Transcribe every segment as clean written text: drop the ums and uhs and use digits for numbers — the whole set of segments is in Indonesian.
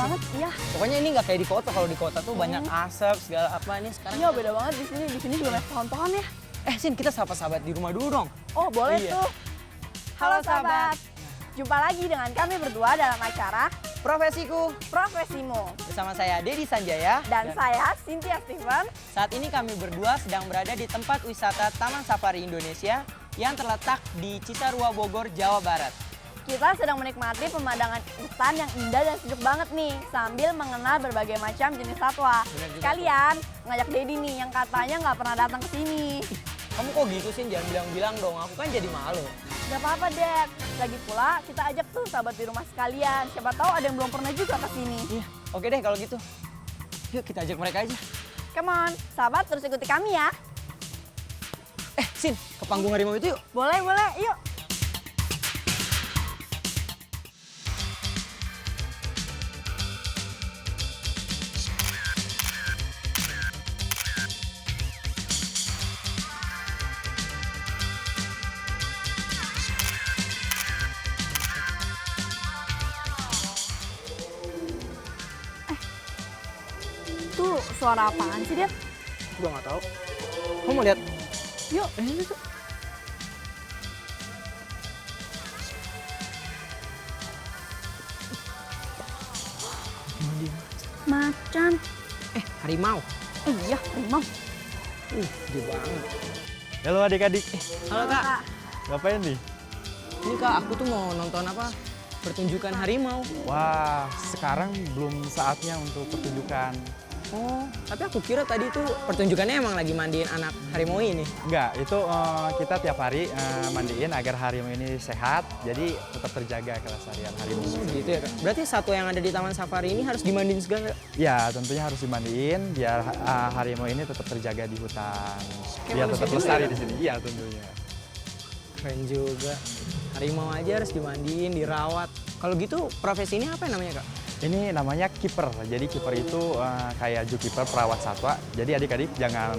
banget, iya. Pokoknya ini nggak kayak di kota. Kalau di kota tuh banyak asap segala apa nih sekarang. Iya, beda banget di sini. Di sini juga banyak pohon-pohon ya. Sin, kita sapa-sahabat di rumah dulu dong. Oh, boleh Iya. tuh. Halo sahabat. Jumpa lagi dengan kami berdua dalam acara Profesiku Profesimu. bersama saya Dedi Sanjaya Dan saya Cynthia Steven. saat ini kami berdua sedang berada di tempat wisata Taman Safari Indonesia yang terletak di Cisarua, Bogor, Jawa Barat. Kita sedang menikmati pemandangan hutan yang indah dan sejuk banget nih, sambil mengenal berbagai macam jenis satwa. Bener juga Sekalian ngajak Dedi nih yang katanya nggak pernah datang ke sini. Kamu kok gitu sih? Jangan bilang-bilang dong, aku kan jadi malu. Gak apa-apa, Dad. Lagi pula kita ajak tuh sahabat di rumah sekalian. Siapa tahu ada yang belum pernah juga ke sini. Iya, oke deh kalau gitu. Yuk kita ajak mereka aja. Come on, sahabat terus ikuti kami ya. Sin, ke panggung harimau itu yuk. Boleh, boleh. Yuk. Itu suara apaan sih, Dad? Gua nggak tahu. Kamu mau lihat? Yuk. Itu. Macan. Harimau. Iya, harimau. Gede banget. Halo adik-adik, Halo Kak. ngapain nih? Ini Kak, aku tuh mau nonton apa? Pertunjukan harimau. Wah, sekarang belum saatnya untuk pertunjukan. Oh, tapi aku kira tadi tuh pertunjukannya emang lagi mandiin anak harimau ini. Enggak, itu kita tiap hari mandiin agar harimau ini sehat, jadi tetap terjaga kelestarian harimau. Oh gitu ya Kak. Berarti satwa yang ada di Taman Safari ini harus dimandiin segala. Ya, tentunya harus dimandiin biar harimau ini tetap terjaga di hutan. Kayak Biar manusia tetap juga lestari ya? di sini. Iya, tentunya. Keren juga. Harimau aja harus dimandiin, dirawat. Kalau gitu profesi ini apa namanya Kak? Ini namanya kiper. Jadi kiper itu kayak zookeeper, perawat satwa. Jadi adik-adik jangan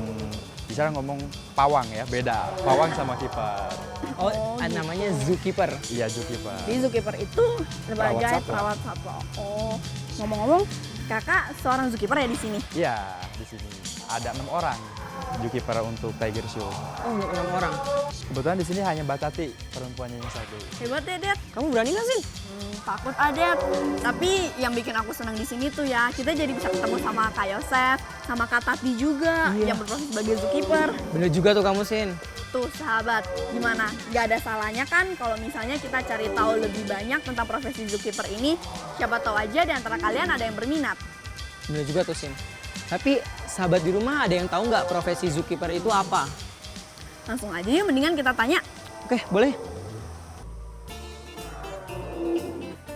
bicara ngomong pawang ya, beda. Pawang sama kiper. Oh, namanya zookeeper. Iya, zookeeper. Jadi zookeeper itu sebagai Perawat satwa. perawat satwa. Oh, ngomong-ngomong, kakak seorang zookeeper ya di sini. Iya, di sini ada 6 orang zookeeper untuk Tiger Show. Oh, 6 orang. Kebetulan di sini hanya Mbak Tati perempuannya yang satu. Hebat ya, Dad. Kamu berani nggak sih? Takut ada. Tapi yang bikin aku senang di sini tuh ya, kita jadi bisa ketemu sama Kak Yosef, sama Kak Tati juga yang berprofesi sebagai zookeeper. Bener juga tuh kamu Sin. Tuh sahabat, gimana? Gak ada salahnya kan kalau misalnya kita cari tahu lebih banyak tentang profesi zookeeper ini. Siapa tahu aja di antara kalian ada yang berminat. Bener juga tuh Sin. Tapi sahabat di rumah ada yang tahu nggak profesi zookeeper itu apa? Langsung aja yuk, mendingan kita tanya. Oke, boleh.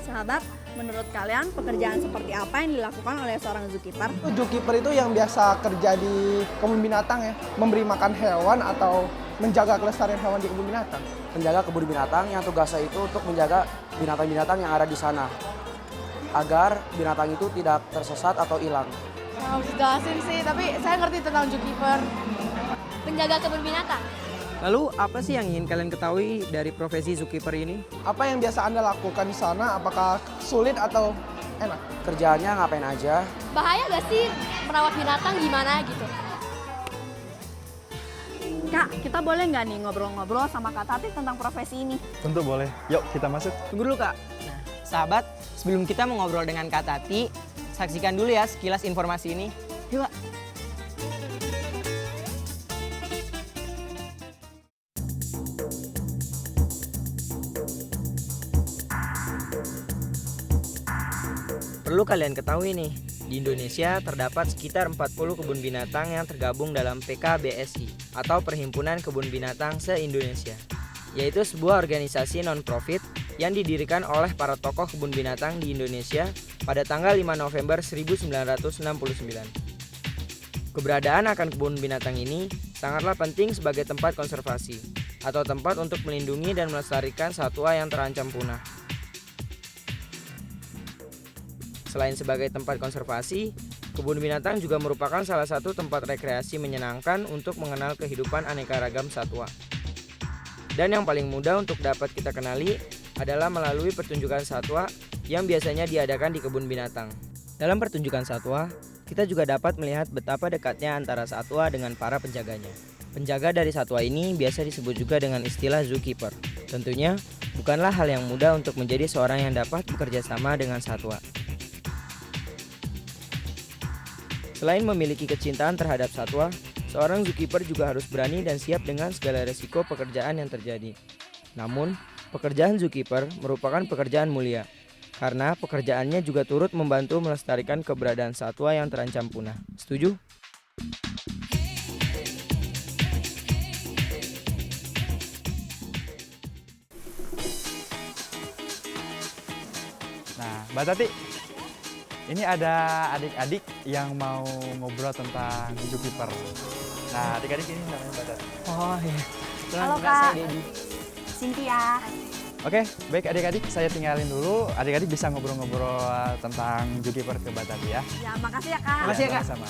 Sahabat, menurut kalian pekerjaan seperti apa yang dilakukan oleh seorang zookeeper? Zookeeper itu yang biasa kerja di kebun binatang ya, memberi makan hewan atau menjaga kelestarian hewan di kebun binatang. Penjaga kebun binatang yang tugasnya itu untuk menjaga binatang-binatang yang ada di sana agar binatang itu tidak tersesat atau hilang. Harus jelasin sih, tapi saya ngerti tentang zookeeper. Penjaga kebun binatang. Lalu apa sih yang ingin kalian ketahui dari profesi zookeeper ini? Apa yang biasa Anda lakukan di sana, apakah sulit atau enak? Kerjaannya ngapain aja? Bahaya gak sih merawat binatang gimana gitu? Kak, kita boleh nggak nih ngobrol-ngobrol sama Kak Tati tentang profesi ini? Tentu boleh. Yuk kita masuk. Tunggu dulu Kak. Nah, sahabat, sebelum kita mengobrol dengan Kak Tati, saksikan dulu ya sekilas informasi ini. Yuk Kak. Perlu kalian ketahui nih, di Indonesia terdapat sekitar 40 kebun binatang yang tergabung dalam PKBSI atau Perhimpunan Kebun Binatang se-Indonesia, yaitu sebuah organisasi non-profit yang didirikan oleh para tokoh kebun binatang di Indonesia pada tanggal 5 November 1969. Keberadaan akan kebun binatang ini sangatlah penting sebagai tempat konservasi atau tempat untuk melindungi dan melestarikan satwa yang terancam punah. Selain sebagai tempat konservasi, kebun binatang juga merupakan salah satu tempat rekreasi menyenangkan untuk mengenal kehidupan aneka ragam satwa. Dan yang paling mudah untuk dapat kita kenali adalah melalui pertunjukan satwa yang biasanya diadakan di kebun binatang. Dalam pertunjukan satwa, kita juga dapat melihat betapa dekatnya antara satwa dengan para penjaganya. Penjaga dari satwa ini biasa disebut juga dengan istilah zookeeper. Tentunya, bukanlah hal yang mudah untuk menjadi seorang yang dapat bekerja sama dengan satwa. Selain memiliki kecintaan terhadap satwa, seorang zookeeper juga harus berani dan siap dengan segala resiko pekerjaan yang terjadi. Namun, pekerjaan zookeeper merupakan pekerjaan mulia, karena pekerjaannya juga turut membantu melestarikan keberadaan satwa yang terancam punah. Setuju? Nah, Mbak Tati, ini ada adik-adik yang mau ngobrol tentang zookeeper. Nah, adik-adik ini namanya Mbak Tati. Oh iya. Halo Kak, Cynthia. Oke, baik adik-adik, saya tinggalin dulu. Adik-adik bisa ngobrol-ngobrol tentang zookeeper ke Mbak Tati ya. Ya, makasih ya Kak. Makasih ya, Kak. Sama.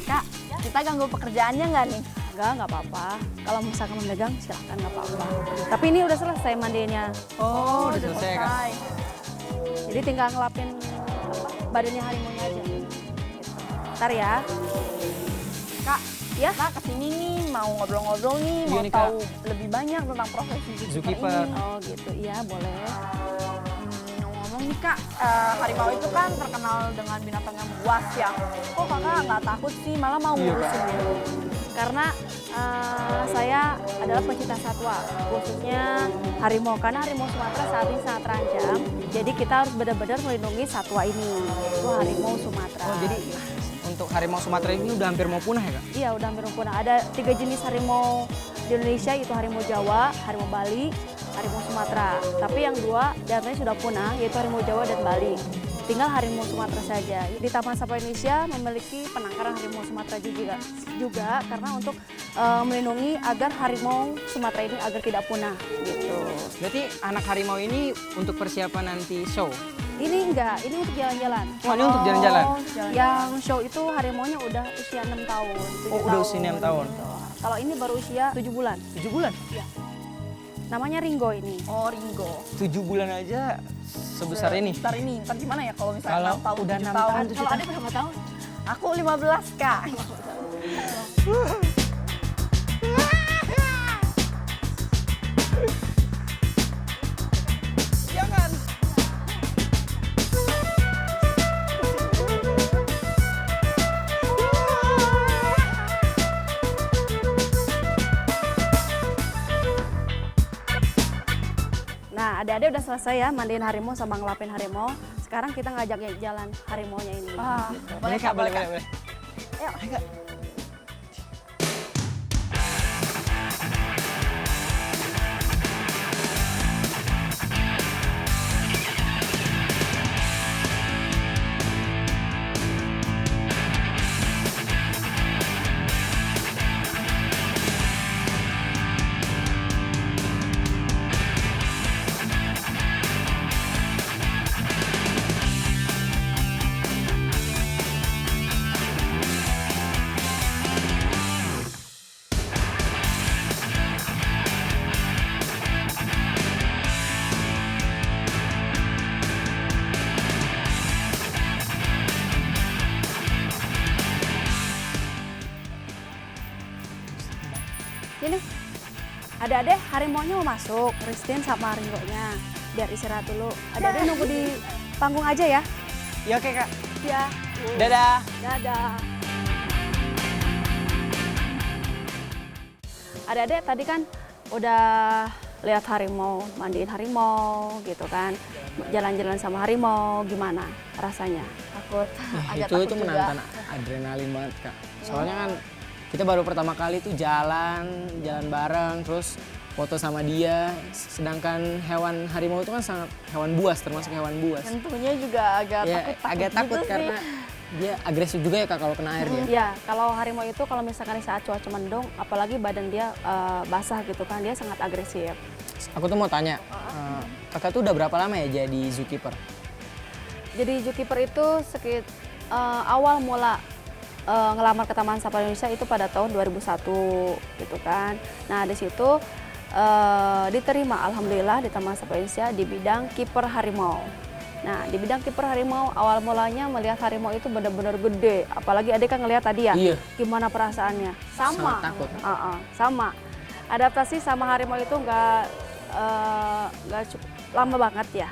Kak, kita ganggu pekerjaannya nggak nih? Nggak apa-apa. Kalau misalkan memegang silahkan nggak apa-apa. Tapi ini udah selesai mandinya. Oh, udah selesai Kak. Jadi tinggal ngelapin badannya harimaunya aja. Gitu. Ntar ya. Kak, Ya? Kak kesini nih mau ngobrol-ngobrol nih, Iya mau nih, Kak. tahu lebih banyak tentang profesi zookeeper Zookeeper. ini. Oh gitu, iya boleh. Ngomong nih Kak, harimau itu kan terkenal dengan binatang yang buas ya. Kok Kakak nggak takut sih, malah mau ngurusin ya? Karena saya adalah pecinta satwa, khususnya harimau. Karena harimau Sumatera saat ini sangat terancam. Jadi kita harus benar-benar melindungi satwa ini. Itu harimau Sumatera. Oh, jadi untuk harimau Sumatera ini udah hampir mau punah ya Kak? Iya, udah hampir punah. Ada 3 jenis harimau di Indonesia, yaitu harimau Jawa, harimau Bali, harimau Sumatera. Tapi yang 2 diantaranya sudah punah, yaitu harimau Jawa dan Bali. Tinggal harimau Sumatera saja. Di Taman Satwa Indonesia memiliki penangkaran harimau Sumatera juga karena untuk melindungi agar harimau Sumatera ini agar tidak punah gitu. Berarti anak harimau ini untuk persiapan nanti show? Ini enggak, ini untuk jalan-jalan. Oh, ini untuk jalan-jalan? Yang show itu harimaunya udah usia 6 tahun. 7 Oh, udah usia 6 tahun. Gitu. Kalau ini baru usia 7 bulan. 7 bulan? Namanya Ringo ini. Oh, Ringo. 7 bulan aja sebesar ini? Besar ini. Ntar gimana ya kalau misalnya Kalau 6 tahun, udah 7 6 tahun. tahun, 7 Kalau tahun. ada berapa tahun? Aku 15 Kak. Jangan. Nah, adik-adik udah selesai ya mandiin harimau sama ngelapin harimau. Sekarang kita ngajak jalan harimaunya ini. Ah, Boleh Kak, boleh, boleh. Ayo. Ini adik-adik harimaunya mau masuk, Christine sama Ringo-nya. Biar istirahat dulu. Adik-adik nunggu di panggung aja ya. Ya oke Kak. Ya. Dadah. Dadah. Adik-adik tadi kan udah lihat harimau, mandiin harimau gitu kan. Jalan-jalan sama harimau, gimana rasanya? Takut. Agak itu takut juga. menantang adrenalin banget Kak. Soalnya kan kita baru pertama kali tuh jalan bareng, terus foto sama dia. Sedangkan hewan harimau itu kan sangat hewan buas, termasuk hewan buas. Tentunya juga agak Ya, takut-takut agak takut gitu sih. karena dia agresif juga ya Kak kalau kena air dia. Ya, kalau harimau itu kalau misalkan di saat cuaca mendung, apalagi badan dia basah gitu kan, dia sangat agresif. Aku tuh mau tanya, Kakak tuh udah berapa lama ya jadi zookeeper? Jadi zookeeper itu awal mula ngelamar ke Taman Satwa Indonesia itu pada tahun 2001 gitu kan. Nah di situ diterima alhamdulillah di Taman Satwa Indonesia di bidang kiper harimau Nah, di bidang kiper harimau, awal mulanya melihat harimau itu benar-benar gede. Apalagi adik kan ngelihat tadi ya, Iya. gimana perasaannya? Sama, Sangat takut. sama. Adaptasi sama harimau itu nggak lama banget ya.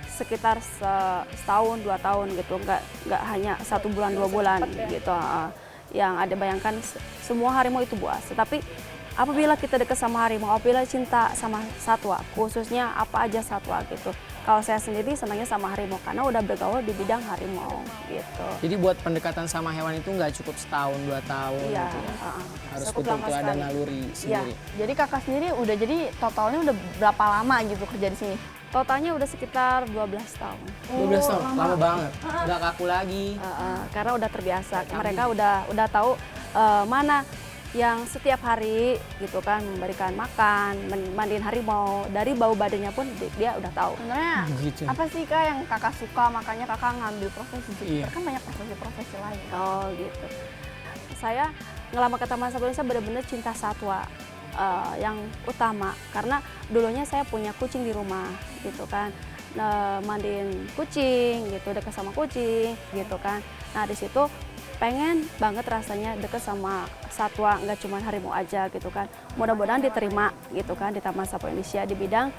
Sekitar setahun, 2 tahun gitu, nggak hanya 1 bulan, 2 bulan gitu. Yang ada bayangkan semua harimau itu buas. Tetapi apabila kita dekat sama harimau, apabila cinta sama satwa, khususnya apa aja satwa gitu. Kalau saya sendiri senangnya sama harimau karena udah bergaul di bidang harimau gitu. Jadi buat pendekatan sama hewan itu nggak cukup setahun, 2 tahun. Iya, gitu ya. Harus cukup lama betul-betul ada sekali. naluri Iya. sendiri. Jadi kakak sendiri totalnya udah berapa lama gitu kerja di sini? Totalnya udah sekitar 12 tahun. 12 tahun, lama banget. Nggak kaku lagi. Karena udah terbiasa. Mereka udah tahu mana yang setiap hari gitu kan memberikan makan, mandiin harimau, dari bau badannya pun dia udah tahu. Sebenarnya Gitu. apa sih kak yang kakak suka makanya kakak ngambil profesi zookeeper? Iya. Kan banyak profesi-profesi lain. Oh gitu. Saya ngelamar ke Taman Satwa Indonesia benar-benar cinta satwa yang utama karena dulunya saya punya kucing di rumah gitu kan. Mandiin kucing gitu, dekat sama kucing gitu kan. Nah di situ pengen banget rasanya deket sama satwa, nggak cuma harimau aja gitu kan. Mudah-mudahan diterima gitu kan di Taman Satwa Indonesia di bidang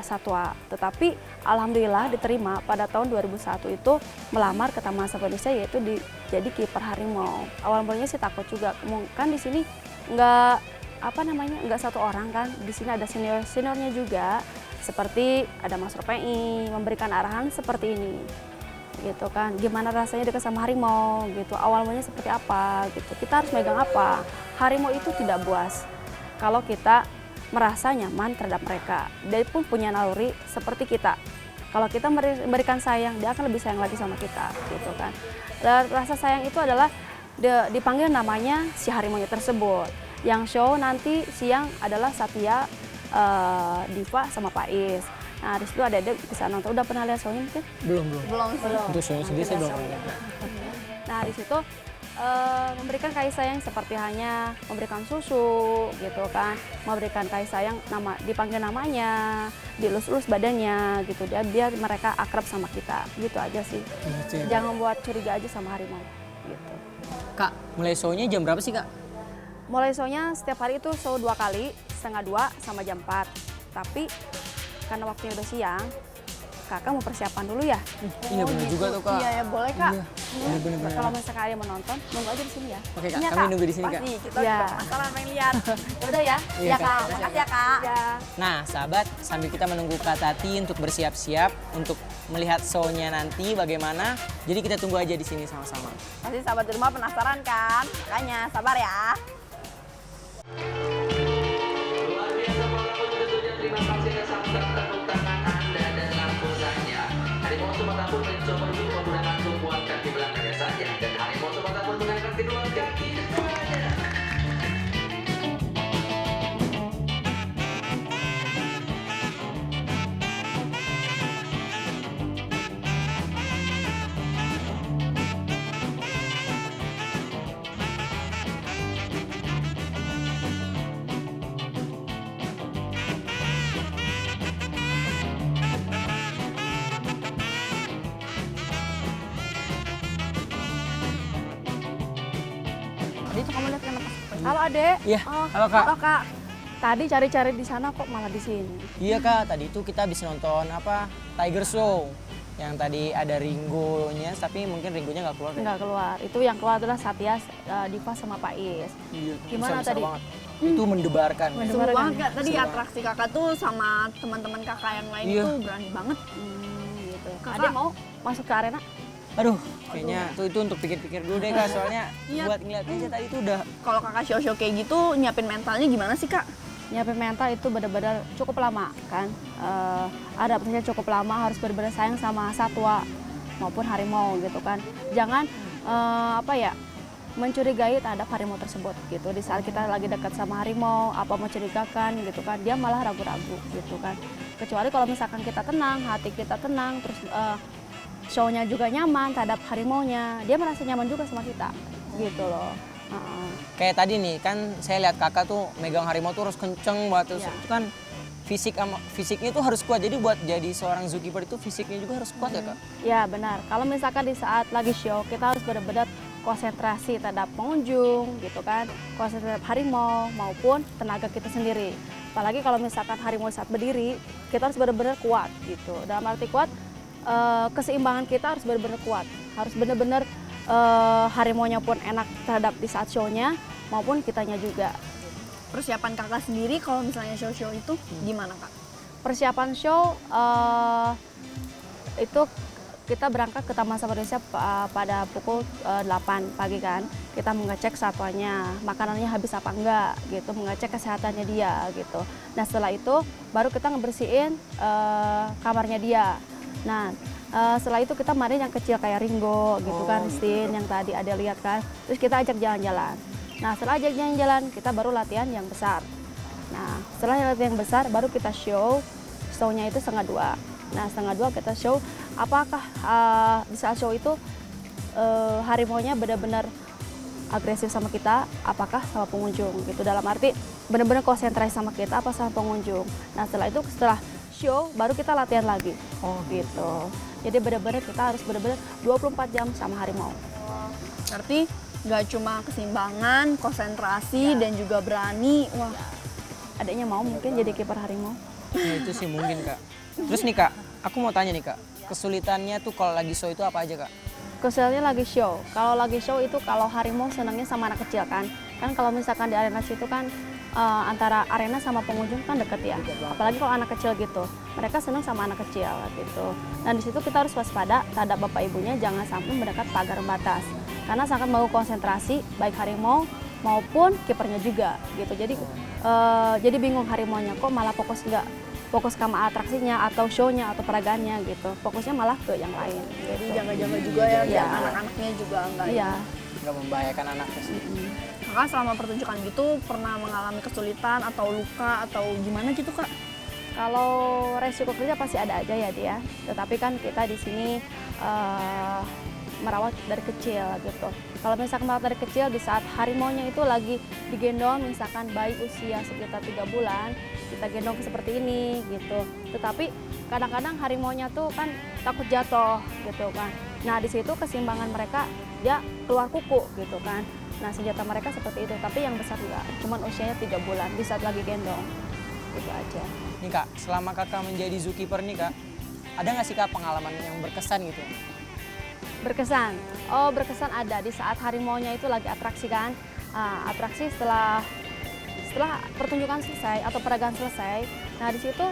satwa. Tetapi alhamdulillah diterima pada tahun 2001 itu melamar ke Taman Satwa Indonesia yaitu jadi kiper harimau. Awal mulanya sih takut juga, kan di sini nggak satu orang kan, di sini ada seniornya juga, seperti ada Mas Ropi memberikan arahan seperti ini gitu kan, gimana rasanya dekat sama harimau gitu, awal mulanya seperti apa gitu, kita harus megang apa. Harimau itu tidak buas kalau kita merasa nyaman terhadap mereka, dia pun punya naluri seperti kita. Kalau kita memberikan sayang, dia akan lebih sayang lagi sama kita gitu kan. Dan rasa sayang itu adalah dipanggil namanya si harimaunya tersebut. Yang show nanti siang adalah Satya, Diva sama Pais. Nah, di situ ada di sana nonton. Udah pernah lihat show-nya mungkin? Belum. Belum sih. Untuk show sendiri saya belum pernah lihat. Nah, di situ memberikan kasih sayang seperti hanya memberikan susu gitu kan, memberikan kasih sayang, dipanggil namanya, dilus-lus badannya gitu, biar mereka akrab sama kita, gitu aja sih. Gitu ya. Jangan buat curiga aja sama harimau gitu. Kak, mulai show-nya jam berapa sih kak? Mulai show-nya setiap hari itu show 2 kali, 1:30 sama jam 4. Tapi karena waktunya udah siang, kakak mau persiapan dulu ya. Iya bener juga tuh kak. Iya ya boleh kak. Iya bener-bener. Kalau misalkan ada yang menonton, nunggu aja di sini ya. Oke kak, Iya, kami nunggu di sini kak. Pasti kita Iya. juga penasaran pengen lihat. Udah ya. Iya, Iya Kak. kak. Makasih ya kak. Ya. Nah sahabat, sambil kita menunggu Kak Tati untuk bersiap-siap untuk melihat show-nya nanti bagaimana, jadi kita tunggu aja di sini sama-sama. Pasti sahabat di rumah penasaran kan? Makanya sabar ya. Luar biasa para penonton, tentunya terima kasih atas sambutan tepuk tangan Anda dan langsung saja Harimau Sumatera pun mencoba untuk menggunakan tumpuan kaki belakangnya saja dan Harimau Sumatera pun mengangkat kedua kaki depannya. Tadi tuh kamu lihat kenapa? Halo Adek. Iya, halo Kak. Halo Kak. Tadi cari-cari di sana kok malah di sini. Iya kak, tadi itu kita habis nonton Tiger Show. Yang tadi ada Ringo-nya, tapi mungkin Ringo-nya nggak keluar deh. Nggak keluar. Itu yang keluar adalah Satya, Diva sama Pais. Iya, Gimana besar-besar tadi? banget. Itu mendebarkan. Seru banget kak. Tadi atraksi kakak tuh sama teman-teman kakak yang lain Iya. itu berani banget. Gitu. Kakak. Adek mau masuk ke arena? Aduh, kayaknya itu untuk pikir-pikir dulu deh kak, soalnya Iya. buat ngeliat aja tadi itu udah Kalau kakak show-show kayak gitu nyiapin mentalnya gimana sih kak? Nyiapin mental itu benar-benar cukup lama kan. Adaptasinya cukup lama, harus benar-benar sayang sama satwa maupun harimau gitu kan. Jangan mencurigai terhadap harimau tersebut gitu. Di saat kita lagi dekat sama harimau, apa mencurigakan gitu kan, dia malah ragu-ragu gitu kan. Kecuali kalau misalkan kita tenang, hati kita tenang, terus show-nya juga nyaman terhadap harimaunya, dia merasa nyaman juga sama kita gitu loh. kayak tadi nih kan saya lihat kakak tuh megang harimau tuh harus kenceng banget terus Iya. itu kan fisiknya itu harus kuat. Jadi buat jadi seorang zookeeper itu fisiknya juga harus kuat ya Kak? Ya benar, kalau misalkan di saat lagi show kita harus benar-benar konsentrasi terhadap pengunjung gitu kan, konsentrasi terhadap harimau maupun tenaga kita sendiri. Apalagi kalau misalkan harimau saat berdiri, kita harus benar-benar kuat gitu. Dalam arti kuat, keseimbangan kita harus benar-benar kuat, harus benar-benar harimaunya pun enak terhadap di saat show-nya maupun kitanya juga. Persiapan kakak sendiri kalau misalnya show-show itu gimana kak? Persiapan show itu kita berangkat ke Taman Safari Indonesia pada pukul 8 pagi kan. Kita mengecek satwanya, makanannya habis apa enggak gitu, mengecek kesehatannya dia gitu. Nah setelah itu baru kita ngebersihin kamarnya dia. Nah setelah itu kita marin yang kecil kayak Ringo gitu kan, Stin yang tadi ada lihat kan. Terus kita ajak jalan-jalan. Nah setelah ajak jalan-jalan kita baru latihan yang besar. Nah setelah latihan yang besar baru kita show-nya itu 1:30. Nah 1:30 kita show apakah di saat show itu harimaunya benar-benar agresif sama kita, apakah sama pengunjung gitu. Dalam arti benar-benar konsentrasi sama kita apa sama pengunjung. Nah setelah itu setelah show baru kita latihan lagi. Gitu. Jadi benar-benar kita harus benar-benar 24 jam sama harimau. Berarti nggak cuma keseimbangan, konsentrasi, dan juga berani. Wah, Adiknya mau mungkin jadi kiper harimau. Nah, itu sih mungkin Kak. Terus nih Kak, aku mau tanya nih Kak, kesulitannya tuh kalau lagi show itu apa aja Kak? Kesulitannya lagi show. Kalau lagi show itu kalau harimau senangnya sama anak kecil kan. Kan kalau misalkan di arena situ kan antara arena sama pengunjung kan deket ya. Apalagi kalau anak kecil gitu. Mereka senang sama anak kecil gitu. Dan di situ kita harus waspada terhadap bapak ibunya jangan sampai mendekat pagar batas. Karena sangat mau konsentrasi baik harimau maupun kipernya juga gitu. Jadi bingung harimaunya kok malah fokus sama atraksinya atau show-nya atau peragaannya gitu. Fokusnya malah ke yang lain. jadi jaga-jaga juga ya, biar anak-anaknya juga enggak. Iya. Nggak membahayakan anaknya sih. Kakak selama pertunjukan gitu pernah mengalami kesulitan atau luka atau gimana gitu kak? Kalau resiko kerja pasti ada aja ya dia. Tetapi kan kita di sini merawat dari kecil gitu. Kalau misalkan merawat dari kecil di saat harimaunya itu lagi digendong, misalkan bayi usia sekitar 3 bulan, kita gendong seperti ini gitu. Tetapi kadang-kadang harimaunya tuh kan takut jatuh gitu kan. Nah di situ keseimbangan mereka dia keluar kuku gitu kan. Nah senjata mereka seperti itu, tapi yang besar enggak, cuman usianya 3 bulan di saat lagi gendong. Gitu aja. Nih Kak, selama Kakak menjadi zookeeper nih Kak, ada nggak sih Kak pengalaman yang berkesan gitu? Berkesan? Oh berkesan ada di saat harimaunya itu lagi atraksi kan. Atraksi setelah pertunjukan selesai atau peragaan selesai. Nah di situ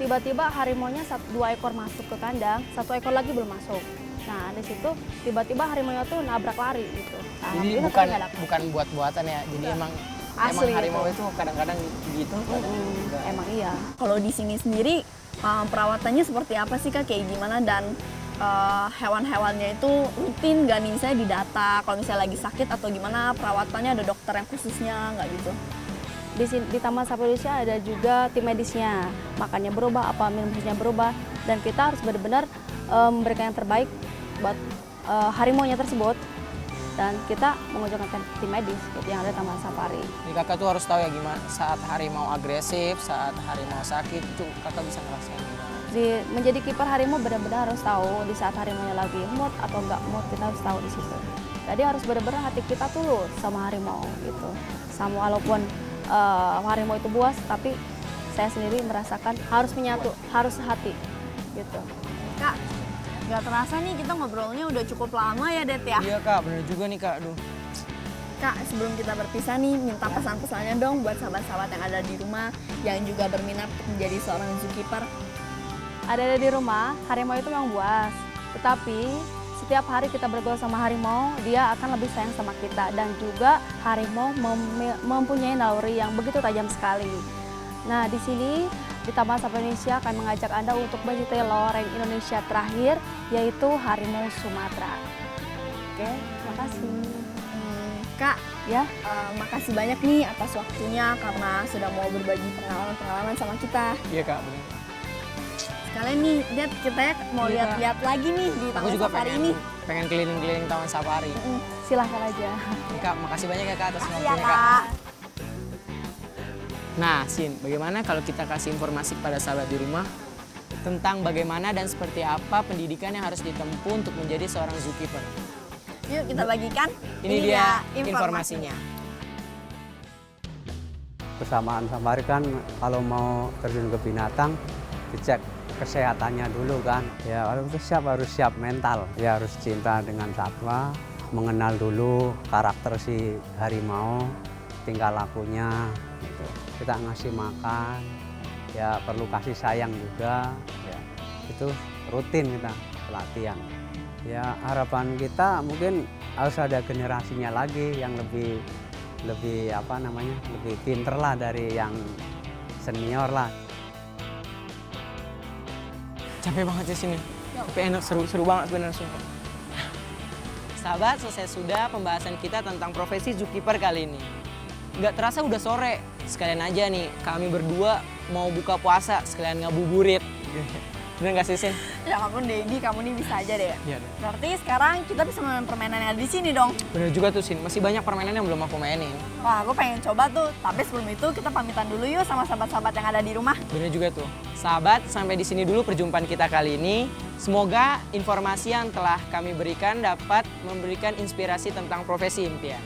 tiba-tiba harimaunya 2 ekor masuk ke kandang, 1 ekor lagi belum masuk. Nah di situ tiba-tiba harimaunya tuh nabrak lari gitu. Jadi bukan buat-buatan ya, jadi emang Asli harimau itu kadang-kadang gitu. Emang iya. Kalau di sini sendiri perawatannya seperti apa sih kak? Kayak gimana dan hewan-hewannya itu rutin nggak nih misalnya didata kalau misalnya lagi sakit atau gimana perawatannya ada dokter yang khususnya nggak gitu? Di Taman Safari Indonesia ada juga tim medisnya, makannya berubah, apa minumnya berubah, dan kita harus benar-benar memberikan yang terbaik buat harimaunya tersebut. Dan kita mengunjungkan tim medis gitu, yang ada di Taman Safari. Jadi Kakak tuh harus tahu ya gimana saat harimau agresif, saat harimau sakit itu Kakak bisa ngerasain gimana. Menjadi kiper harimau benar-benar harus tahu di saat harimaunya lagi mood atau enggak mood, kita harus tahu di situ. Jadi harus benar-benar hati kita tulus sama harimau gitu. Sama walaupun harimau itu buas, tapi saya sendiri merasakan harus menyatu, harus hati gitu. Kak, nggak terasa nih kita ngobrolnya udah cukup lama ya Det ya? Iya Kak, bener juga nih Kak. Aduh. Kak, sebelum kita berpisah nih, minta pesan-pesannya dong buat sahabat-sahabat yang ada di rumah yang juga berminat menjadi seorang zookeeper. Ada di rumah, harimau itu memang buas. Tetapi setiap hari kita bergaul sama harimau, dia akan lebih sayang sama kita. Dan juga harimau mempunyai naluri yang begitu tajam sekali. Nah, di sini di Taman Safari Indonesia akan mengajak Anda untuk mencintai loreng Indonesia terakhir, yaitu harimau Sumatera. Oke, makasih. Kak, Ya, makasih banyak nih atas waktunya karena sudah mau berbagi pengalaman-pengalaman sama kita. Iya Kak, bener. Sekalian nih, lihat kita ya mau Iya, lihat-lihat lagi nih di Aku Taman juga Safari ini. pengen keliling-keliling Taman Safari. silahkan aja. Nih Kak, makasih banyak ya Kak atas Makasih waktunya ya Kak. Kak. Nah, Sin, bagaimana kalau kita kasih informasi kepada sahabat di rumah tentang bagaimana dan seperti apa pendidikan yang harus ditempuh untuk menjadi seorang zookeeper? Yuk kita bagikan. Ini dia informasinya. Kesamaan safari kan kalau mau terjun ke binatang dicek kesehatannya dulu kan. Ya harus siap mental. Ya harus cinta dengan satwa, mengenal dulu karakter si harimau, tingkah lakunya gitu. Kita ngasih makan, ya perlu kasih sayang juga, ya itu rutin kita pelatihan. Ya harapan kita mungkin harus ada generasinya lagi yang lebih lebih pinter lah dari yang senior lah. Capek banget ya sini. Tapi enak, seru banget bener sumpah. Sahabat, selesai sudah pembahasan kita tentang profesi zookeeper kali ini. Nggak terasa udah sore. Sekalian aja nih, kami berdua mau buka puasa, sekalian ngabuburit. Bener nggak sih, Sin? Ya ampun Dedi, kamu nih bisa aja deh. Iya deh. Berarti sekarang kita bisa main permainan yang ada di sini dong. Bener juga tuh, Sin. Masih banyak permainan yang belum aku mainin. Wah, aku pengen coba tuh. Tapi sebelum itu kita pamitan dulu yuk sama sahabat-sahabat yang ada di rumah. Bener juga tuh. Sahabat, sampai di sini dulu perjumpaan kita kali ini. Semoga informasi yang telah kami berikan dapat memberikan inspirasi tentang profesi impian.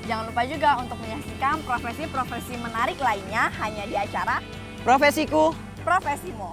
Jangan lupa juga untuk menyaksikan profesi-profesi menarik lainnya hanya di acara Profesiku, Profesimu.